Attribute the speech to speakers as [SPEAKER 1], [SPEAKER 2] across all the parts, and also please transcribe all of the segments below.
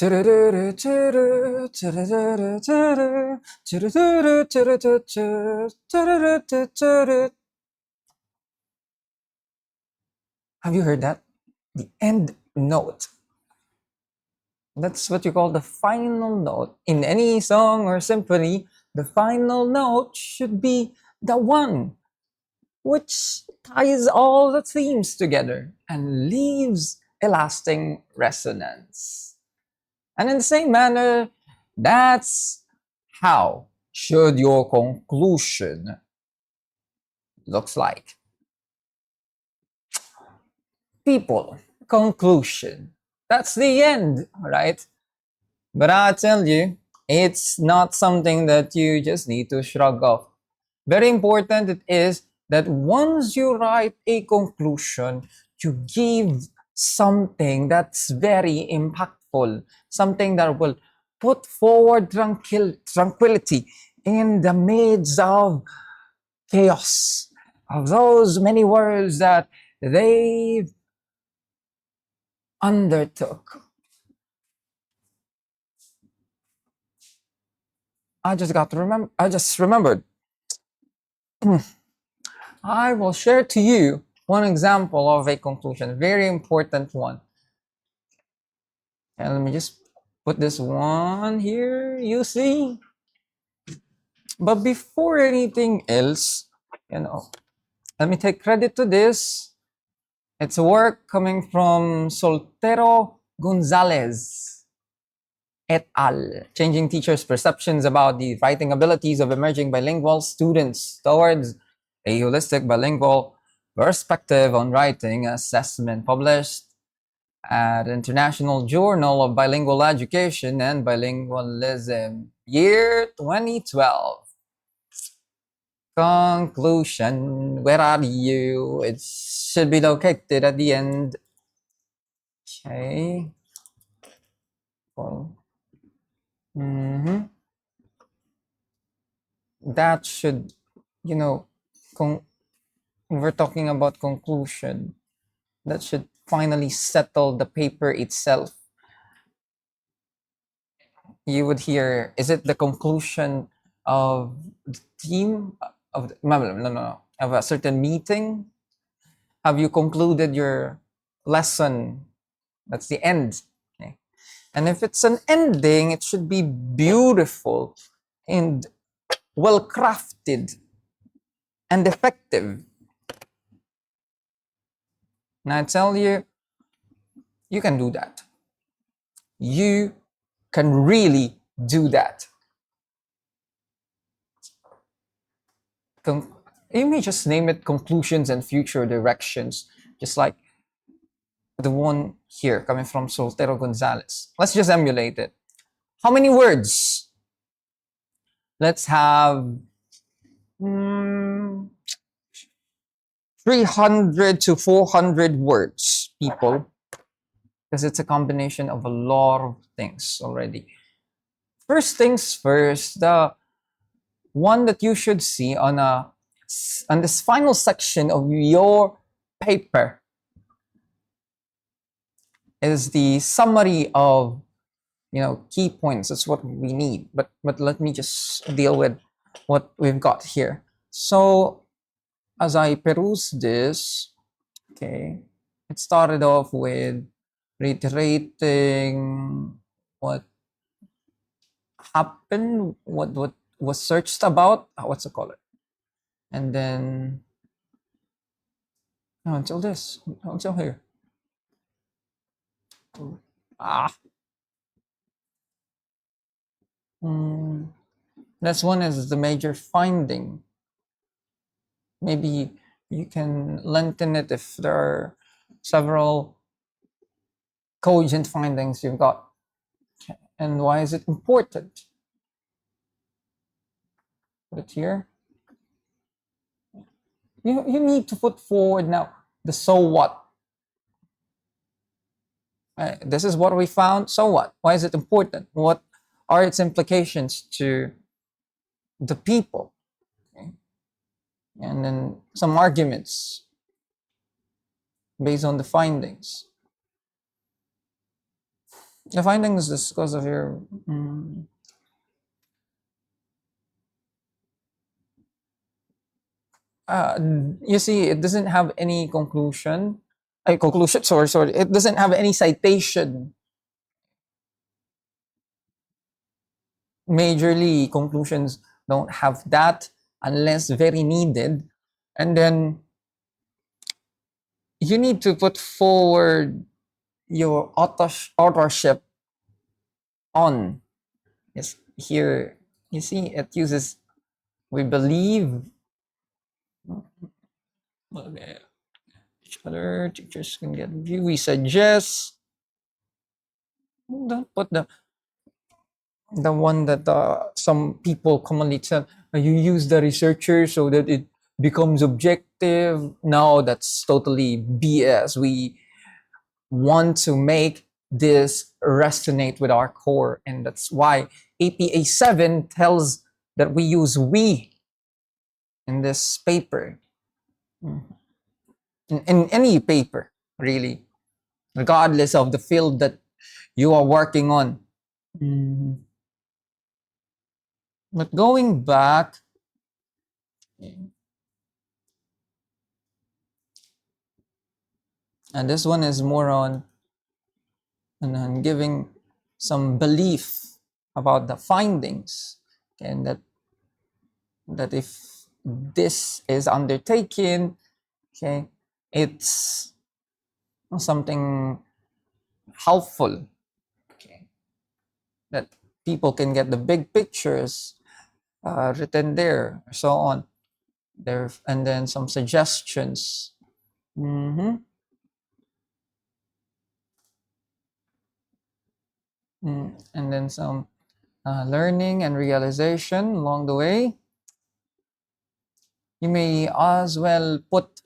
[SPEAKER 1] Have you heard that? The end note. That's what you call the final note. In any song or symphony, the final note should be the one which ties all the themes together and leaves a lasting resonance. And in the same manner, that's how should your conclusion looks like. People, conclusion. That's the end, right? But I tell you, it's not something that you just need to shrug off. Very important it is that once you write a conclusion, you give something that's very impactful, something that will put forward tranquility in the midst of chaos, of those many words that they undertook. I just remembered. I will share to you one example of a conclusion, very important one. And let me just put this one here, you see. But before anything else, let me take credit to this. It's a work coming from Soltero Gonzalez et al., changing teachers' perceptions about the writing abilities of emerging bilingual students towards a holistic bilingual perspective on writing assessment, published at International Journal of Bilingual Education and Bilingualism, year 2012. Conclusion, where are you? It should be located at the end. Okay. Cool. That should, you know, we're talking about conclusion. That should finally settle the paper itself. You would hear, is it the conclusion of the team of no, of a certain meeting? Have you concluded your lesson? That's the end. Okay. And if it's an ending, it should be beautiful and well crafted and effective. And I tell you, you can do that. You can really do that. You may just name it conclusions and future directions, just like the one here coming from Soltero Gonzalez. Let's just emulate it. How many words? Let's have 300 to 400 words, people, because it's a combination of a lot of things already. First things first, the one that you should see on this final section of your paper is the summary of key points. That's what we need. But let me just deal with what we've got here. So as I peruse this, okay, it started off with reiterating what happened, what was searched about, what's it called? And then until this, until here. This one is the major finding. Maybe you can lengthen it if there are several cogent findings you've got. Okay. And why is it important? Put it here. You need to put forward now the so what. This is what we found. So what? Why is it important? What are its implications to the people? Okay. And then some arguments based on the findings. The findings is because of your. Uh, you see, it doesn't have any conclusion. Conclusion. Sorry. It doesn't have any citation. Majorly, conclusions don't have that unless very needed, and then you need to put forward your authorship on. Yes, here you see it uses we believe. Okay. Each other teachers can get view. We suggest. Don't put the one that some people commonly tell you use the researcher so that it becomes objective. No, that's totally BS. We want to make this resonate with our core, and that's why APA 7 tells that we use we in this paper. In any paper, really, regardless of the field that you are working on. But going back, and this one is more on giving some belief about the findings, and that if this is undertaken, okay, it's something helpful, okay, that people can get the big pictures written there, so on there, and then some suggestions. Mm-hmm. And then some learning and realization along the way. You may as well put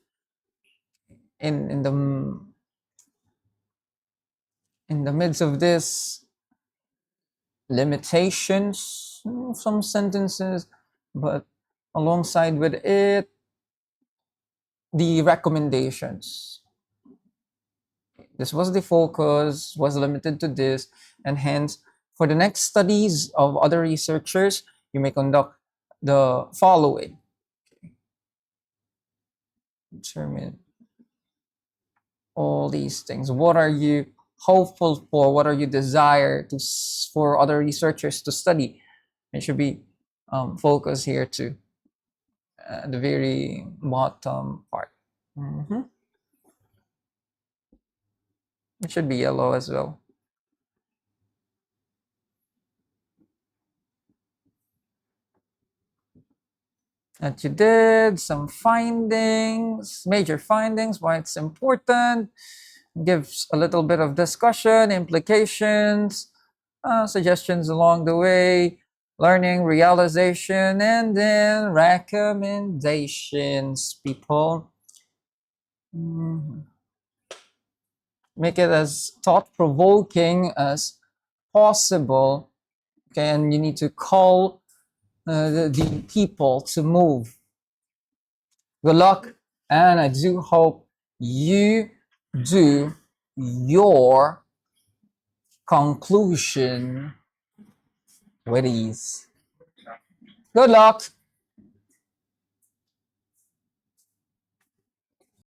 [SPEAKER 1] in the midst of this limitations, some sentences, but alongside with it, the recommendations. This was the focus, was limited to this, and hence, for the next studies of other researchers, you may conduct the following. Determine all these things. What are you hopeful for? What are you desire for other researchers to study? It should be focused here to the very bottom part. Mm-hmm. It should be yellow as well. That you did some findings, major findings, why it's important, gives a little bit of discussion, implications, suggestions along the way, learning, realization, and then recommendations, people. Make it as thought-provoking as possible, okay, and you need to call the people to move. Good luck, and I do hope you do your conclusion with ease. Good luck.